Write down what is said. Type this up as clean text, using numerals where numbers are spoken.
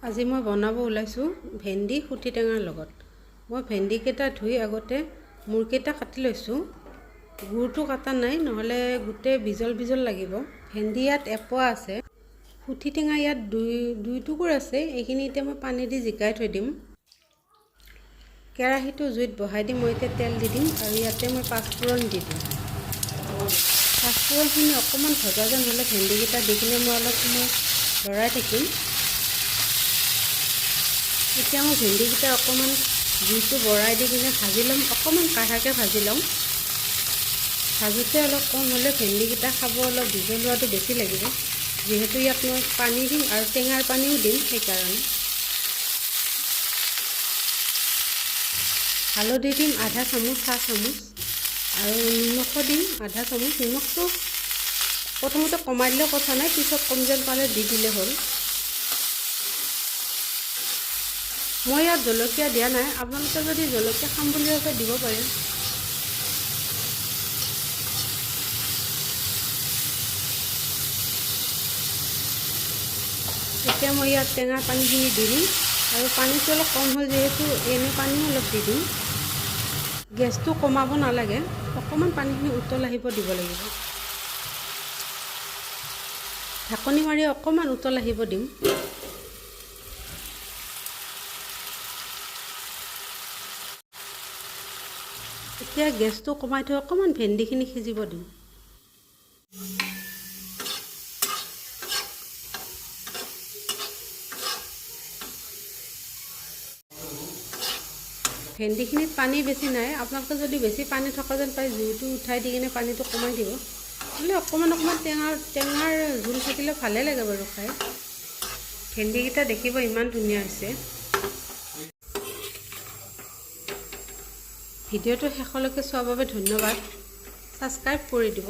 আজি মই বনাব ওলাইছোঁ ভেন্দি খুটি টেঙাৰ লগত। মই ভেন্দিকেইটা ধুই আগতে মূৰকেইটা কাটি লৈছোঁ। গুৰটো কাটা নাই, নহ'লে গোটেই বিজল বিজল লাগিব। ভেন্দি ইয়াত এপোৱা আছে। খুটি টেঙা ইয়াত দুই টুকুৰ আছে। এইখিনি এতিয়া মই পানী দি জিকাই থৈ দিম। কেৰাহীটো জুইত বহাই দি মই এতিয়া তেল দি দিম আৰু ইয়াতে মই পাঁচফোৰণ দি দিম। পাঁচফোৰণখিনি অকণমান ভজা যেন হ'লে ভেন্দিকেইটা দি কিনে মই অলপ সময় লৰাই থাকিম। এতিয়া মই ভেন্দিকেইটা অকণমান জুইটো বঢ়াই দি কিনে ভাজি ল'ম, অকণমান কাঢ়াকৈ ভাজি ল'ম। ভাজোতে অলপ কম হ'লে ভেন্দিকেইটা খাব অলপ বিজলুৱাটো বেছি লাগিব, যিহেতু ইয়াত মই পানী দিম আৰু টেঙাৰ পানীও দিম। সেইকাৰণে হালধি দিম আধা চামুচ, চাহ চামুচ, আৰু নিমখো দিম আধা চামুচ। নিমখটো প্ৰথমতে কমাই দিলেও কথা নাই, পিছত কম যেন পালে দি দিলে হ'ল। মই ইয়াত জলকীয়া দিয়া নাই, আপোনালোকে যদি জলকীয়া খাম বুলি ভাবে দিব পাৰে। এতিয়া মই ইয়াত টেঙাৰ পানীখিনি দি দিম আৰু পানীটো অলপ কম হ'ল যিহেতু এনে পানীও অলপ দি দিম। গেছটো কমাব নালাগে, অকণমান পানীখিনি উতল আহিব দিব লাগিব। ঢাকনি মাৰি অকণমান উতল আহিব দিম। এতিয়া গেছটো কমাই থৈ অকণমান ভেন্দিখিনি সিজিব দিম। ভেন্দিখিনিত পানী বেছি নাই, আপোনালোকে যদি বেছি পানী থকা যেন পায় জুইটো উঠাই দি কিনে পানীটো কমাই দিব। নহ'লে অকণমান টেঙাৰ জোল থাকিলে ভালে লাগে বাৰু খাই। ভেন্দিকেইটা দেখিব ইমান ধুনীয়া হৈছে। ভিডিঅ'টো শেষলৈকে চোৱাৰ বাবে ধন্যবাদ। ছাবস্ক্ৰাইব কৰি দিব।